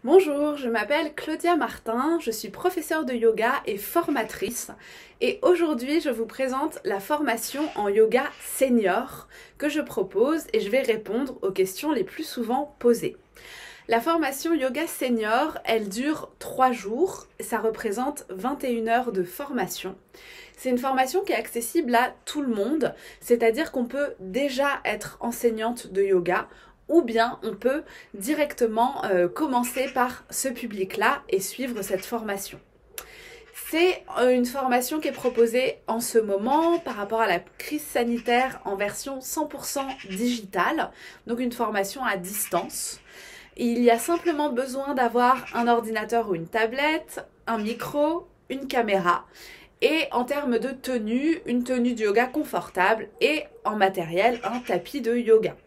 Bonjour, je m'appelle Claudia Martin, je suis professeure de yoga et formatrice et aujourd'hui je vous présente la formation en yoga senior que je propose et je vais répondre aux questions les plus souvent posées. La formation yoga senior, elle dure 3 jours, ça représente 21 heures de formation. C'est une formation qui est accessible à tout le monde, c'est-à-dire qu'on peut déjà être enseignante de yoga ou bien on peut directement commencer par ce public-là et suivre cette formation. C'est une formation qui est proposée en ce moment par rapport à la crise sanitaire en version 100% digitale, donc une formation à distance. Il y a simplement besoin d'avoir un ordinateur ou une tablette, un micro, une caméra et en termes de tenue, une tenue de yoga confortable et en matériel, un tapis de yoga.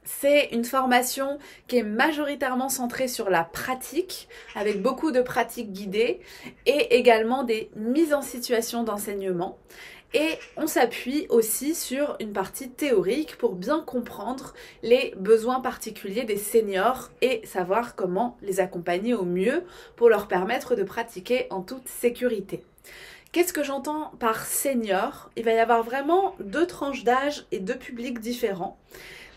C'est une formation qui est majoritairement centrée sur la pratique, avec beaucoup de pratiques guidées et également des mises en situation d'enseignement. Et on s'appuie aussi sur une partie théorique pour bien comprendre les besoins particuliers des seniors et savoir comment les accompagner au mieux pour leur permettre de pratiquer en toute sécurité. Qu'est-ce que j'entends par senior? Il va y avoir vraiment 2 tranches d'âge et 2 publics différents.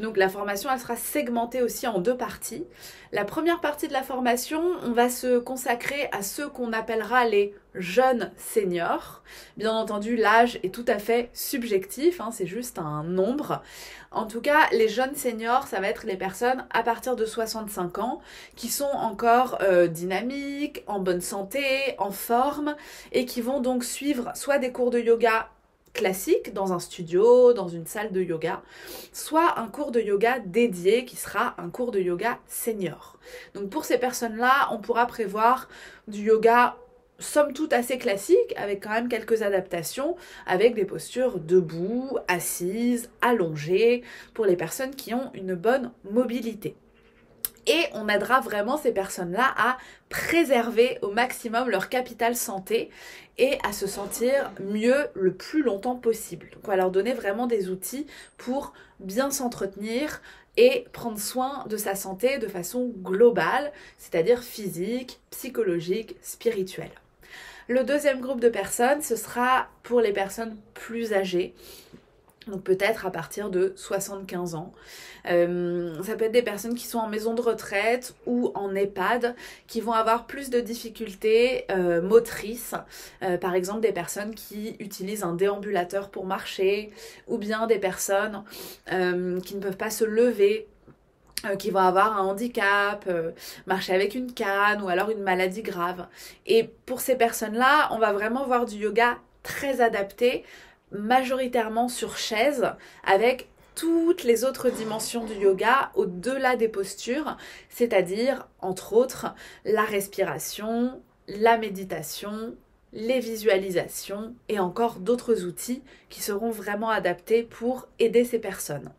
Donc la formation, elle sera segmentée aussi en 2 parties. La première partie de la formation, on va se consacrer à ceux qu'on appellera les jeunes seniors. Bien entendu, l'âge est tout à fait subjectif, c'est juste un nombre. En tout cas, les jeunes seniors, ça va être les personnes à partir de 65 ans qui sont encore dynamiques, en bonne santé, en forme et qui vont donc suivre soit des cours de yoga classique dans un studio, dans une salle de yoga, soit un cours de yoga dédié qui sera un cours de yoga senior. Donc pour ces personnes-là, on pourra prévoir du yoga somme toute assez classique, avec quand même quelques adaptations, avec des postures debout, assises, allongées, pour les personnes qui ont une bonne mobilité. Et on aidera vraiment ces personnes-là à préserver au maximum leur capital santé et à se sentir mieux le plus longtemps possible. Donc on va leur donner vraiment des outils pour bien s'entretenir et prendre soin de sa santé de façon globale, c'est-à-dire physique, psychologique, spirituelle. Le deuxième groupe de personnes, ce sera pour les personnes plus âgées. Donc peut-être à partir de 75 ans. Ça peut être des personnes qui sont en maison de retraite ou en EHPAD, qui vont avoir plus de difficultés motrices. Par exemple, des personnes qui utilisent un déambulateur pour marcher, ou bien des personnes qui ne peuvent pas se lever, qui vont avoir un handicap, marcher avec une canne ou alors une maladie grave. Et pour ces personnes-là, on va vraiment voir du yoga très adapté, majoritairement sur chaise, avec toutes les autres dimensions du yoga au-delà des postures, c'est-à-dire, entre autres, la respiration, la méditation, les visualisations et encore d'autres outils qui seront vraiment adaptés pour aider ces personnes.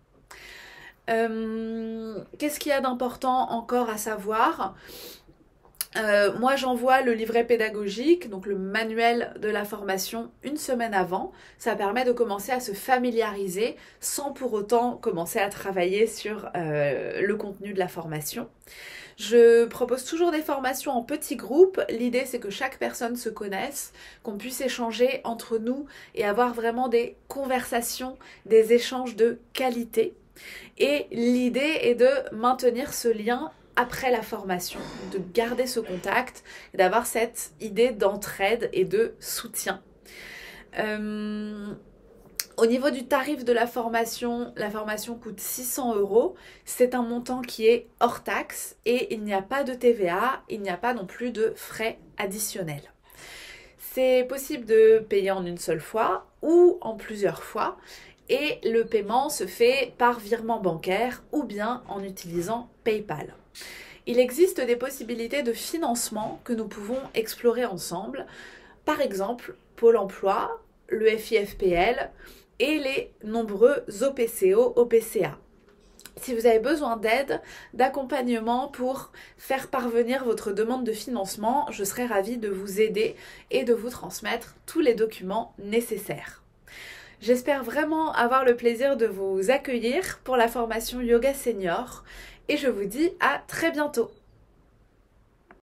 Qu'est-ce qu'il y a d'important encore à savoir ? Moi j'envoie le livret pédagogique, donc le manuel de la formation, une semaine avant. Ça permet de commencer à se familiariser sans pour autant commencer à travailler sur le contenu de la formation. Je propose toujours des formations en petits groupes. L'idée c'est que chaque personne se connaisse, qu'on puisse échanger entre nous et avoir vraiment des conversations, des échanges de qualité. Et l'idée est de maintenir ce lien après la formation, de garder ce contact et d'avoir cette idée d'entraide et de soutien. Au niveau du tarif de la formation coûte 600 €. C'est un montant qui est hors taxe et il n'y a pas de TVA, il n'y a pas non plus de frais additionnels. C'est possible de payer en une seule fois ou en plusieurs fois et le paiement se fait par virement bancaire ou bien en utilisant PayPal. Il existe des possibilités de financement que nous pouvons explorer ensemble, par exemple Pôle emploi, le FIFPL et les nombreux OPCO, OPCA. Si vous avez besoin d'aide, d'accompagnement pour faire parvenir votre demande de financement, je serai ravie de vous aider et de vous transmettre tous les documents nécessaires. J'espère vraiment avoir le plaisir de vous accueillir pour la formation Yoga Senior et je vous dis à très bientôt.